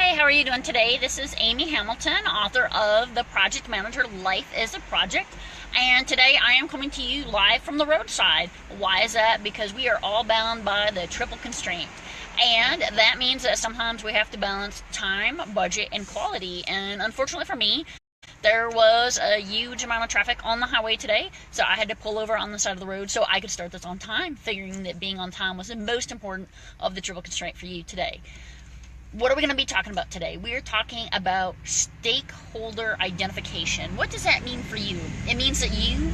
Hi, how are you doing today? This is Amy Hamilton, author of The Project Manager, Life is a Project. And today I am coming to you live from the roadside. Why is that? Because we are all bound by the triple constraint. And that means that sometimes we have to balance time, budget, and quality. And unfortunately for me, there was a huge amount of traffic on the highway today, so I had to pull over on the side of the road so I could start this on time, figuring that being on time was the most important of the triple constraint for you today. What are we going to be talking about today? We're talking about stakeholder identification. What does that mean for you? It means that you,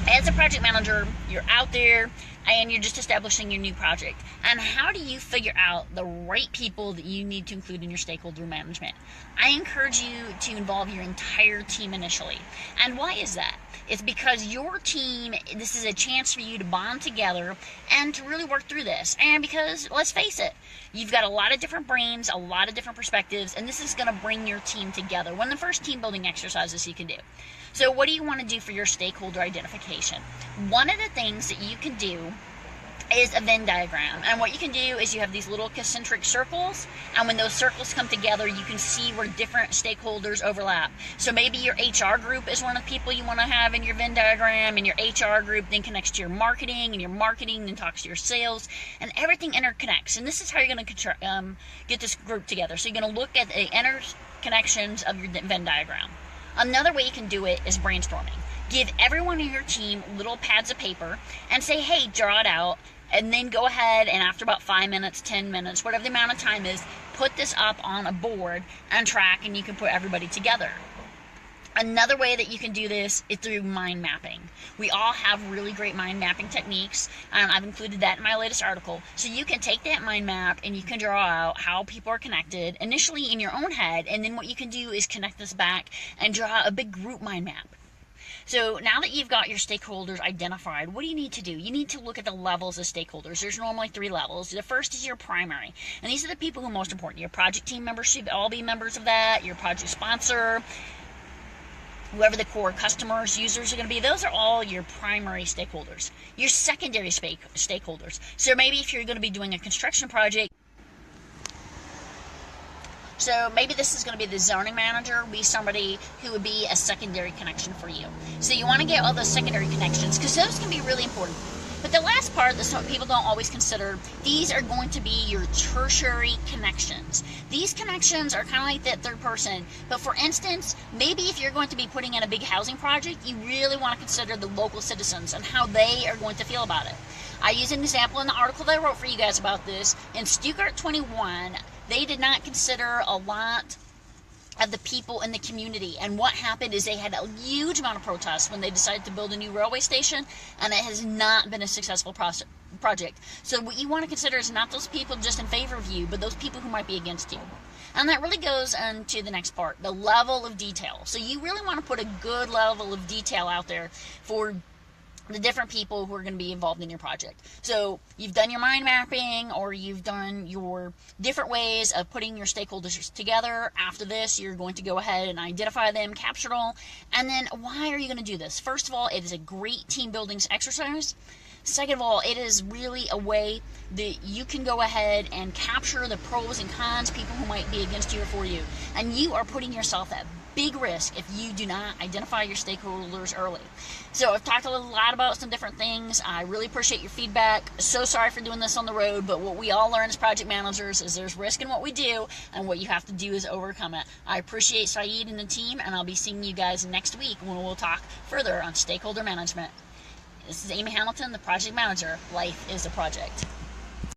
as a project manager, you're out there and you're just establishing your new project. And how do you figure out the right people that you need to include in your stakeholder management? I encourage you to involve your entire team initially. And why is that? It's because your team, this is a chance for you to bond together and to really work through this. And because, let's face it, you've got a lot of different brains, a lot of different perspectives, and this is going to bring your team together. One of the first team building exercises you can do. So what do you want to do for your stakeholder identification? One of the things that you can do is a Venn diagram. And what you can do is you have these little concentric circles, and when those circles come together, you can see where different stakeholders overlap. So maybe your HR group is one of the people you want to have in your Venn diagram, and your HR group then connects to your marketing, and your marketing then talks to your sales, and everything interconnects. And this is how you're going to get this group together. So you're going to look at the interconnections of your Venn diagram. Another way you can do it is brainstorming. Give everyone in your team little pads of paper and say, hey, draw it out, and then go ahead and after about 5 minutes, 10 minutes, whatever the amount of time is, put this up on a board and track, and you can put everybody together. Another way that you can do this is through mind mapping. We all have really great mind mapping techniques, and I've included that in my latest article. So you can take that mind map and you can draw out how people are connected initially in your own head, and then what you can do is connect this back and draw a big group mind map. So now that you've got your stakeholders identified, what do you need to do? You need to look at the levels of stakeholders. There's normally 3 levels. The first is your primary, and these are the people who are most important. Your project team members should all be members of that. Your project sponsor, whoever the core customers, users are going to be, those are all your primary stakeholders. Your secondary stakeholders. So maybe if you're going to be doing a construction project, so maybe this is going to be the zoning manager, be somebody who would be a secondary connection for you. So you want to get all those secondary connections because those can be really important. But the last part that some people don't always consider, these are going to be your tertiary connections. These connections are kind of like that third person. But for instance, maybe if you're going to be putting in a big housing project, you really want to consider the local citizens and how they are going to feel about it. I use an example in the article that I wrote for you guys about this. In Stuttgart 21, they did not consider a lot of the people in the community, and what happened is they had a huge amount of protests when they decided to build a new railway station, and it has not been a successful project. So what you want to consider is not those people just in favor of you, but those people who might be against you. And that really goes into the next part, the level of detail. So you really want to put a good level of detail out there for the different people who are going to be involved in your project. So you've done your mind mapping, or you've done your different ways of putting your stakeholders together. After this, you're going to go ahead and identify them, capture it all. And then why are you going to do this? First of all, it is a great team building exercise. Second of all, it is really a way that you can go ahead and capture the pros and cons, people who might be against you or for you. And you are putting yourself at big risk if you do not identify your stakeholders early. So I've talked a lot about some different things. I really appreciate your feedback. So sorry for doing this on the road, but what we all learn as project managers is there's risk in what we do, and what you have to do is overcome it. I appreciate Saeed and the team, and I'll be seeing you guys next week when we'll talk further on stakeholder management. This is Amy Hamilton, the project manager. Life is a project.